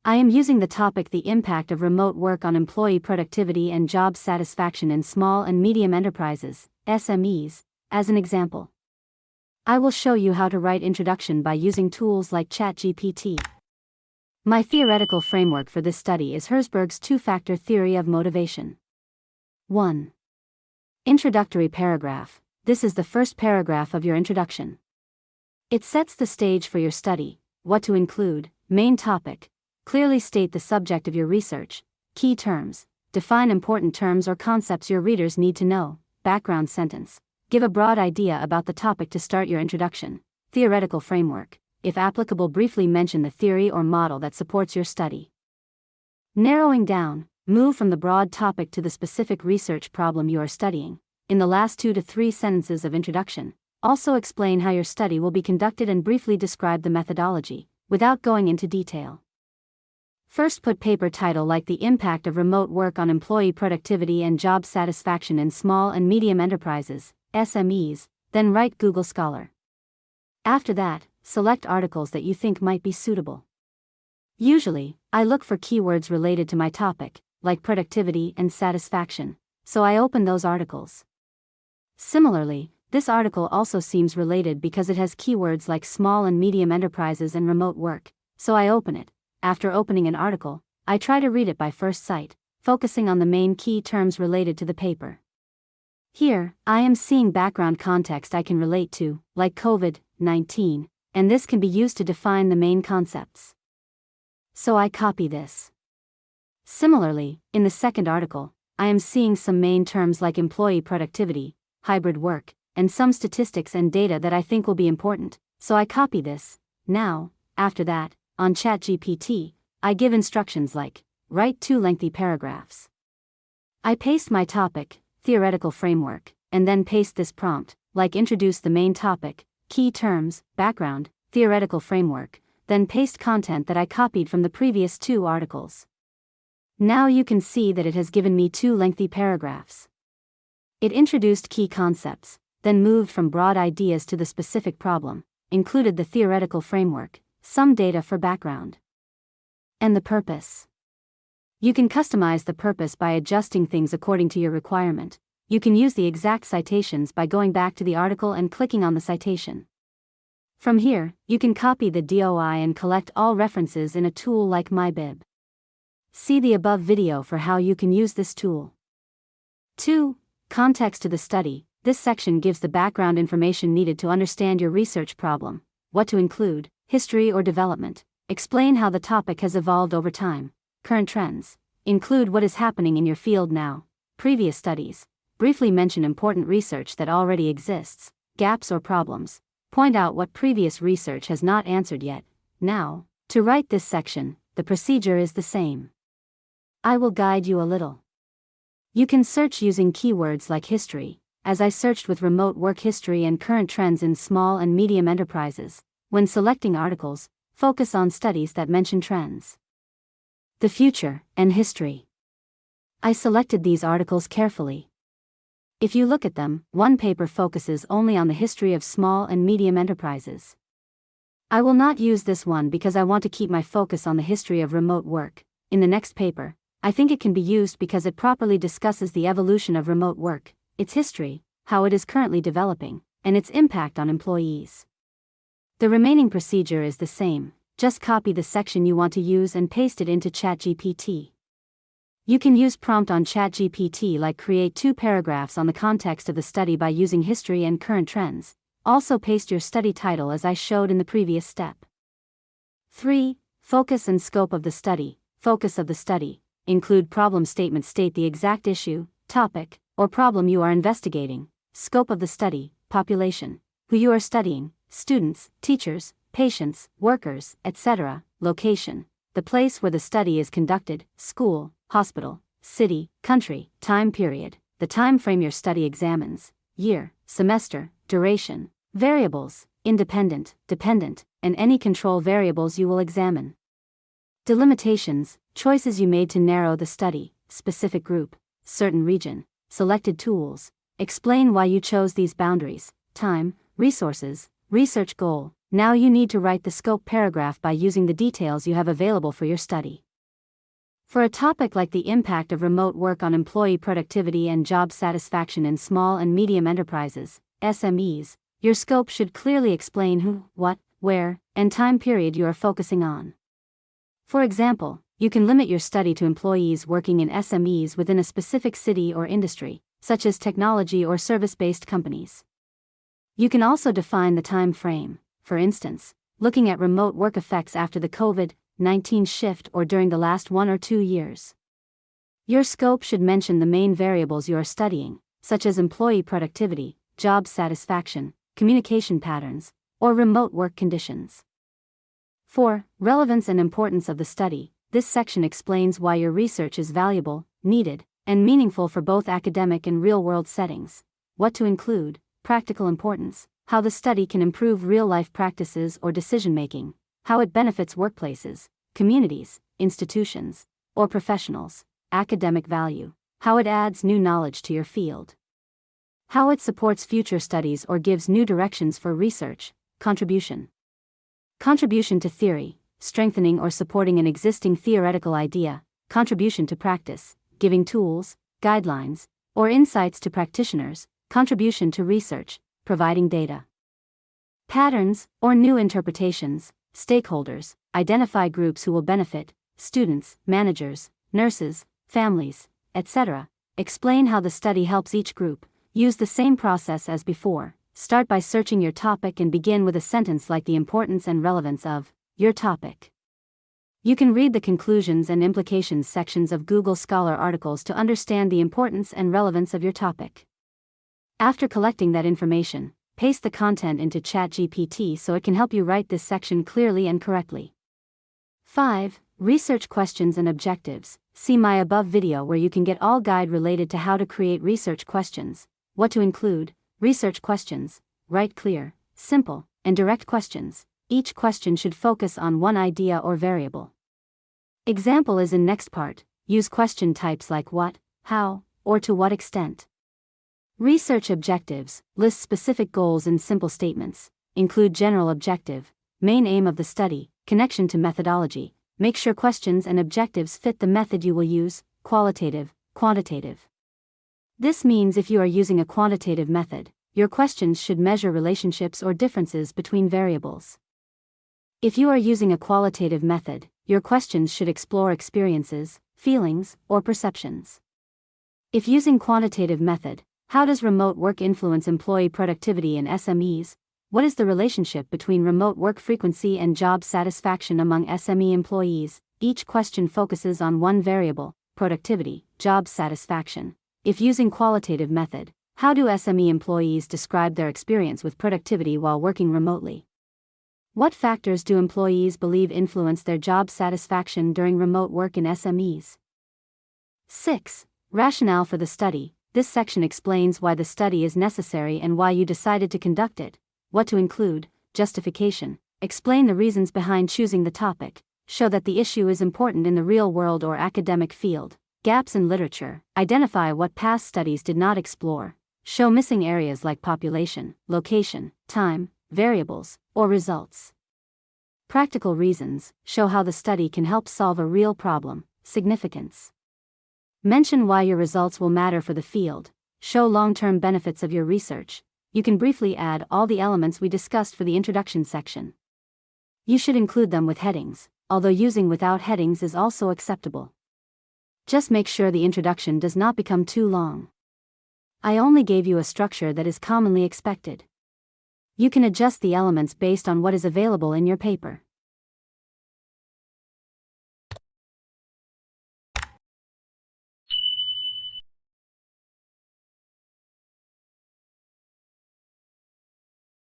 I am using the topic The Impact of Remote Work on Employee Productivity and Job Satisfaction in Small and Medium Enterprises, SMEs, as an example. I will show you how to write introduction by using tools like ChatGPT. My theoretical framework for this study is Herzberg's two-factor theory of motivation. 1. Introductory Paragraph. This is the first paragraph of your introduction. It sets the stage for your study, what to include, main topic, clearly state the subject of your research, key terms, define important terms or concepts your readers need to know, background sentence, give a broad idea about the topic to start your introduction, theoretical framework, if applicable briefly mention the theory or model that supports your study. Narrowing down, move from the broad topic to the specific research problem you are studying. In the last 2 to 3 sentences of introduction, also explain how your study will be conducted and briefly describe the methodology, without going into detail. First, put paper title like The Impact of Remote Work on Employee Productivity and Job Satisfaction in Small and Medium Enterprises, SMEs, then write Google Scholar. After that, select articles that you think might be suitable. Usually, I look for keywords related to my topic, like productivity and satisfaction, so I open those articles. Similarly, this article also seems related because it has keywords like small and medium enterprises and remote work, so I open it. After opening an article, I try to read it by first sight, focusing on the main key terms related to the paper. Here, I am seeing background context I can relate to, like COVID-19, and this can be used to define the main concepts. So I copy this. Similarly, in the second article, I am seeing some main terms like employee productivity, hybrid work, and some statistics and data that I think will be important, so I copy this. Now, after that, on ChatGPT, I give instructions like, write 2 lengthy paragraphs. I paste my topic, theoretical framework, and then paste this prompt, like introduce the main topic, key terms, background, theoretical framework, then paste content that I copied from the previous 2 articles. Now you can see that it has given me 2 lengthy paragraphs. It introduced key concepts, then moved from broad ideas to the specific problem, included the theoretical framework, some data for background. And the purpose. You can customize the purpose by adjusting things according to your requirement. You can use the exact citations by going back to the article and clicking on the citation. From here, you can copy the DOI and collect all references in a tool like MyBib. See the above video for how you can use this tool. 2. Context to the study. This section gives the background information needed to understand your research problem, what to include, history or development, explain how the topic has evolved over time, current trends, include what is happening in your field now, previous studies, briefly mention important research that already exists, gaps or problems, point out what previous research has not answered yet. Now, to write this section, the procedure is the same. I will guide you a little. You can search using keywords like history, as I searched with remote work history and current trends in small and medium enterprises. When selecting articles, focus on studies that mention trends. The future and history. I selected these articles carefully. If you look at them, one paper focuses only on the history of small and medium enterprises. I will not use this one because I want to keep my focus on the history of remote work. In the next paper, I think it can be used because it properly discusses the evolution of remote work, its history, how it is currently developing, and its impact on employees. The remaining procedure is the same, just copy the section you want to use and paste it into ChatGPT. You can use prompt on ChatGPT like create 2 paragraphs on the context of the study by using history and current trends. Also paste your study title as I showed in the previous step. 3. Focus and scope of the study. Focus of the study. Include problem statement. State the exact issue, topic, or problem you are investigating. Scope of the study, population, who you are studying, students, teachers, patients, workers, etc. Location, the place where the study is conducted, school, hospital, city, country, time period, the time frame your study examines, year, semester, duration, variables, independent, dependent, and any control variables you will examine. Delimitations, choices you made to narrow the study, specific group, certain region, selected tools, explain why you chose these boundaries, time, resources, research goal, Now you need to write the scope paragraph by using the details you have available for your study. For a topic like the impact of remote work on employee productivity and job satisfaction in small and medium enterprises, SMEs, your scope should clearly explain who, what, where, and time period you are focusing on. For example, you can limit your study to employees working in SMEs within a specific city or industry, such as technology or service-based companies. You can also define the time frame, for instance, looking at remote work effects after the COVID-19 shift or during the last 1 or 2 years. Your scope should mention the main variables you are studying, such as employee productivity, job satisfaction, communication patterns, or remote work conditions. 4. Relevance and importance of the study. This section explains why your research is valuable, needed, and meaningful for both academic and real-world settings. What to include, practical importance, how the study can improve real-life practices or decision-making, how it benefits workplaces, communities, institutions, or professionals, academic value, how it adds new knowledge to your field, how it supports future studies or gives new directions for research, contribution. Contribution to theory, strengthening or supporting an existing theoretical idea, contribution to practice, giving tools, guidelines, or insights to practitioners, contribution to research, providing data. Patterns, or new interpretations, stakeholders, identify groups who will benefit, students, managers, nurses, families, etc. Explain how the study helps each group. Use the same process as before. Start by searching your topic and begin with a sentence like the importance and relevance of your topic. You can read the conclusions and implications sections of Google Scholar articles to understand the importance and relevance of your topic. After collecting that information, paste the content into ChatGPT so it can help you write this section clearly and correctly. 5. Research questions and objectives. See my above video where you can get all guide related to how to create research questions, what to include, research questions, write clear, simple, and direct questions. Each question should focus on one idea or variable. Example is in next part. Use question types like what, how, or to what extent. Research objectives. List specific goals in simple statements. Include general objective, main aim of the study, connection to methodology. Make sure questions and objectives fit the method you will use, qualitative, quantitative. This means if you are using a quantitative method, your questions should measure relationships or differences between variables. If you are using a qualitative method, your questions should explore experiences, feelings, or perceptions. If using quantitative method, how does remote work influence employee productivity in SMEs? What is the relationship between remote work frequency and job satisfaction among SME employees? Each question focuses on one variable, productivity, job satisfaction. If using qualitative method, how do SME employees describe their experience with productivity while working remotely? What factors do employees believe influence their job satisfaction during remote work in SMEs? 6. Rationale for the study. This section explains why the study is necessary and why you decided to conduct it. What to include, justification. Explain the reasons behind choosing the topic. Show that the issue is important in the real world or academic field. Gaps in literature. Identify what past studies did not explore. Show missing areas like population, location, time, variables, or results. Practical reasons. Show how the study can help solve a real problem. Significance. Mention why your results will matter for the field. Show long-term benefits of your research. You can briefly add all the elements we discussed for the introduction section. You should include them with headings, although using without headings is also acceptable. Just make sure the introduction does not become too long. I only gave you a structure that is commonly expected. You can adjust the elements based on what is available in your paper.